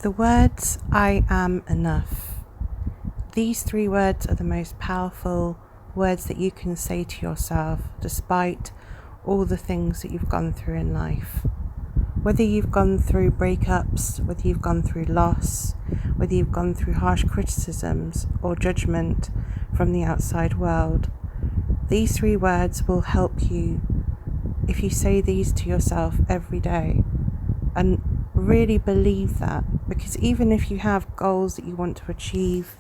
The words, I am enough. These 3 words are the most powerful words that you can say to yourself despite all the things that you've gone through in life. Whether you've gone through breakups, whether you've gone through loss, whether you've gone through harsh criticisms or judgment from the outside world, these 3 words will help you if you say these to yourself every day and really believe that, because even if you have goals that you want to achieve,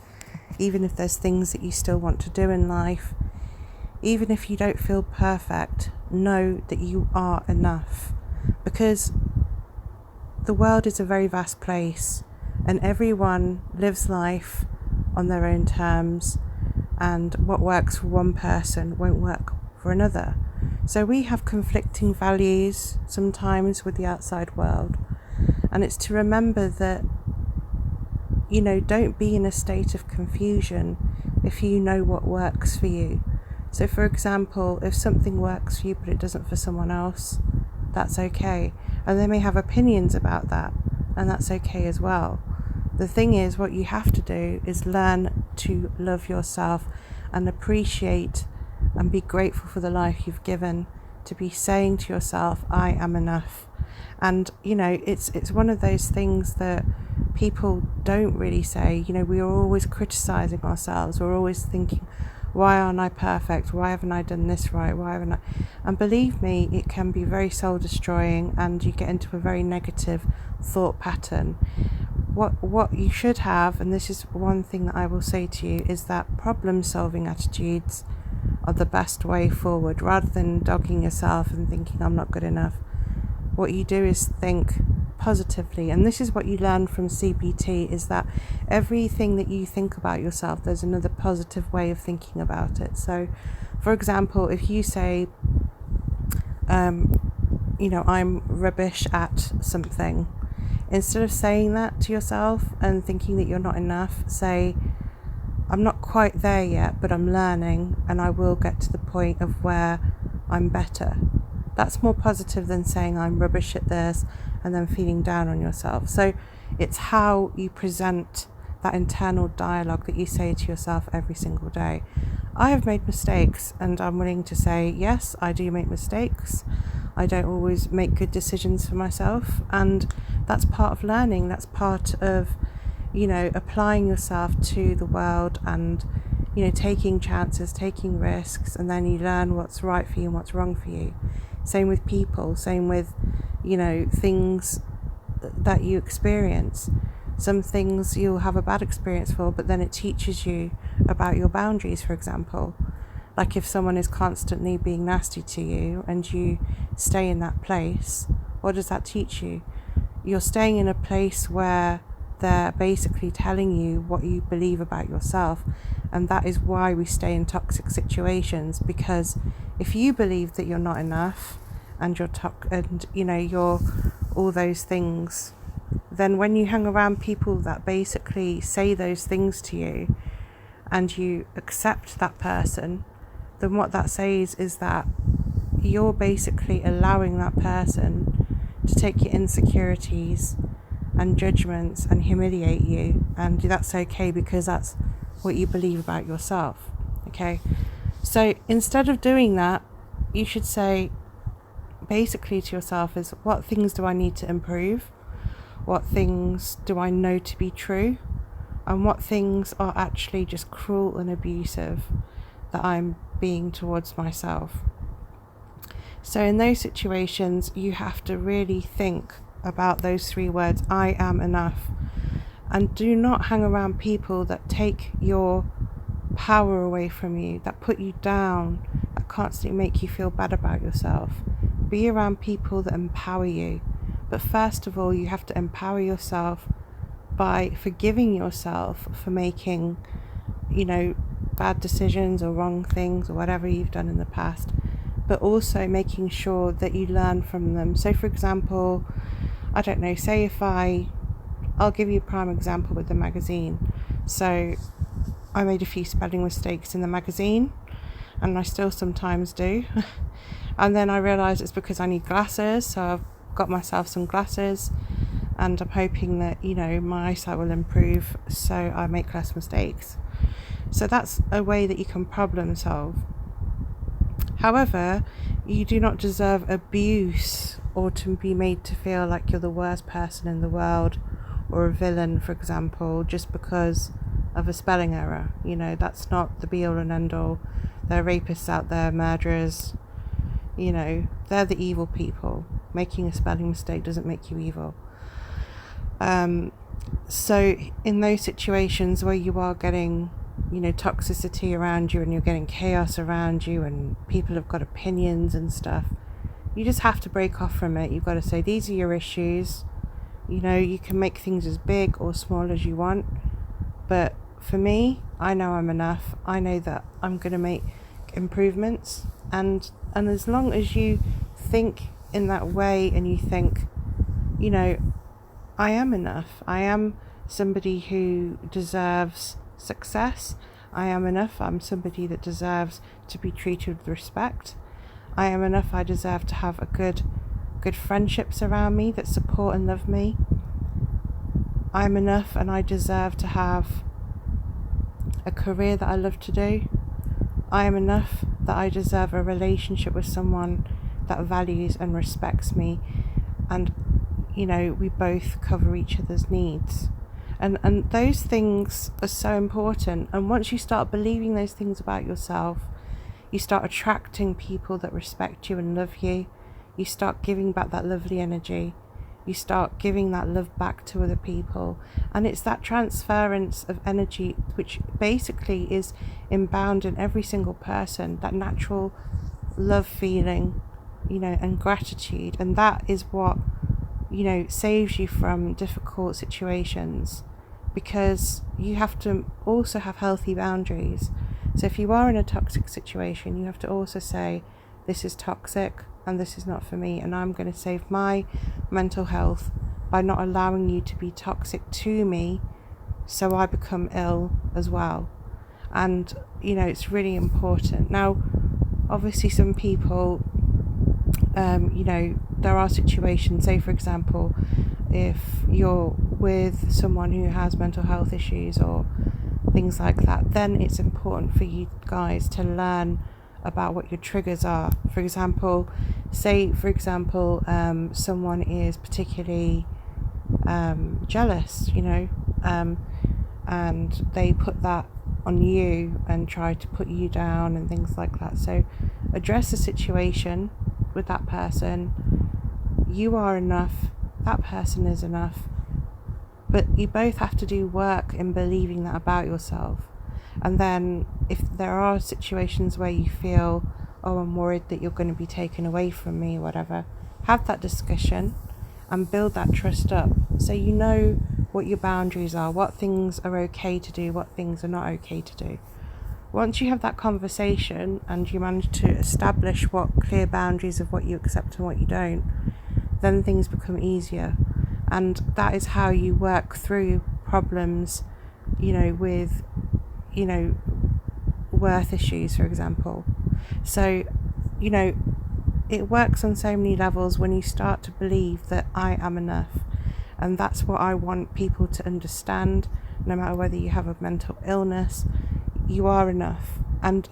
even if there's things that you still want to do in life, even if you don't feel perfect, know that you are enough, because the world is a very vast place and everyone lives life on their own terms, and what works for one person won't work for another. So we have conflicting values sometimes with the outside world, and it's to remember that, don't be in a state of confusion if you know what works for you. So for example, if something works for you but it doesn't for someone else, that's okay. And they may have opinions about that, and that's okay as well. The thing is, what you have to do is learn to love yourself and appreciate and be grateful for the life you've given, to be saying to yourself, I am enough. And it's one of those things that people don't really say. We are always criticizing ourselves. We're always thinking, why aren't I perfect? Why haven't I done this right? Why haven't I? And believe me, it can be very soul destroying, and you get into a very negative thought pattern. What you should have, and this is one thing that I will say to you, is that problem solving attitudes are the best way forward. Rather than dogging yourself and thinking I'm not good enough, what you do is think positively. And this is what you learn from CBT, is that everything that you think about yourself, there's another positive way of thinking about it. So for example, if you say I'm rubbish at something, instead of saying that to yourself and thinking that you're not enough, say, I'm not quite there yet, but I'm learning and I will get to the point of where I'm better. That's more positive than saying I'm rubbish at this and then feeling down on yourself. So it's how you present that internal dialogue that you say to yourself every single day. I have made mistakes, and I'm willing to say, yes, I do make mistakes. I don't always make good decisions for myself, and that's part of learning. That's part of applying yourself to the world and taking chances, taking risks, and then you learn what's right for you and what's wrong for you. Same with people, same with things that you experience. Some things you'll have a bad experience for, but then it teaches you about your boundaries, for example. Like if someone is constantly being nasty to you and you stay in that place, what does that teach you? You're staying in a place where they're basically telling you what you believe about yourself, and that is why we stay in toxic situations. Because if you believe that you're not enough and you're all those things, then when you hang around people that basically say those things to you and you accept that person, then what that says is that you're basically allowing that person to take your insecurities and judgments and humiliate you, and that's okay because that's what you believe about yourself. Okay, so instead of doing that, you should say basically to yourself is, what things do I need to improve? What things do I know to be true? And what things are actually just cruel and abusive that I'm being towards myself? So in those situations, you have to really think about those 3 words, I am enough. And do not hang around people that take your power away from you, that put you down, that constantly make you feel bad about yourself. Be around people that empower you. But first of all, you have to empower yourself by forgiving yourself for making, bad decisions or wrong things or whatever you've done in the past, but also making sure that you learn from them. So for example, I don't know, say if I'll give you a prime example with the magazine. So I made a few spelling mistakes in the magazine, and I still sometimes do. And then I realised it's because I need glasses, so I've got myself some glasses. and I'm hoping that, my eyesight will improve so I make less mistakes. So that's a way that you can problem solve. However, you do not deserve abuse or to be made to feel like you're the worst person in the world or a villain, for example, just because of a spelling error. That's not the be all and end all. There are rapists out there, murderers, they're the evil people. Making a spelling mistake doesn't make you evil. So in those situations where you are getting toxicity around you and you're getting chaos around you and people have got opinions and stuff, you just have to break off from it. You've got to say, these are your issues. You can make things as big or small as you want, but for me, I know I'm enough. I know that I'm going to make improvements, and as long as you think in that way and you think, I am enough. I am somebody who deserves success. I am enough. I'm somebody that deserves to be treated with respect. I am enough. I deserve to have a good friendships around me that support and love me. I'm enough, and I deserve to have a career that I love to do. I am enough that I deserve a relationship with someone that values and respects me, and we both cover each other's needs. And those things are so important. And once you start believing those things about yourself, you start attracting people that respect you and love you. You start giving back that lovely energy. You start giving that love back to other people. And it's that transference of energy which basically is inbound in every single person, that natural love feeling, and gratitude. And that is what, saves you from difficult situations, because you have to also have healthy boundaries. So if you are in a toxic situation, you have to also say, this is toxic and this is not for me, and I'm going to save my mental health by not allowing you to be toxic to me, so I become ill as well. And it's really important. Now obviously some people, there are situations, say for example, if you're with someone who has mental health issues or things like that, then it's important for you guys to learn about what your triggers are. For example, someone is particularly jealous, and they put that on you and try to put you down and things like that. So address the situation with that person. You are enough, that person is enough, but you both have to do work in believing that about yourself. And then if there are situations where you feel, oh, I'm worried that you're going to be taken away from me or whatever, have that discussion and build that trust up, so you know what your boundaries are, what things are okay to do, what things are not okay to do. Once you have that conversation and you manage to establish what clear boundaries of what you accept and what you don't, then things become easier. And that is how you work through problems, with, worth issues, for example. So, it works on so many levels when you start to believe that I am enough. And that's what I want people to understand. No matter whether you have a mental illness, you are enough. And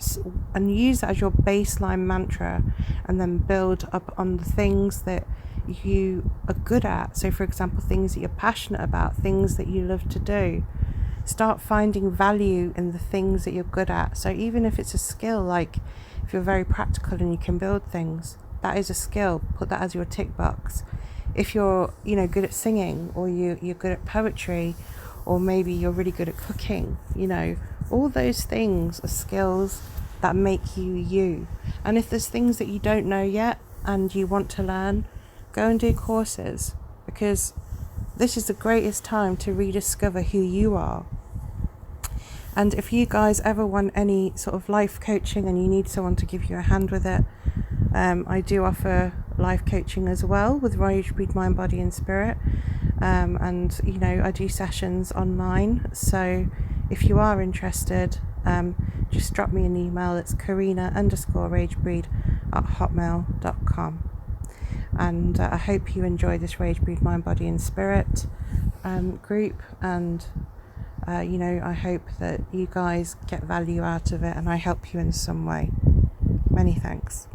use that as your baseline mantra, and then build up on the things that you are good at. So for example, things that you're passionate about, things that you love to do. Start finding value in the things that you're good at. So even if it's a skill, like if you're very practical and you can build things, that is a skill. Put that as your tick box. If you're good at singing, or you're good at poetry, or maybe you're really good at cooking, all those things are skills that make you you. And if there's things that you don't know yet and you want to learn, go and do courses, because this is the greatest time to rediscover who you are. And if you guys ever want any sort of life coaching and you need someone to give you a hand with it, I do offer life coaching as well with Ragebreed Mind, Body and Spirit. And I do sessions online. So if you are interested, just drop me an email. It's Karina_Ragebreed@hotmail.com. And I hope you enjoy this Ragebreed Mind, Body and Spirit group, and I hope that you guys get value out of it and I help you in some way. Many thanks.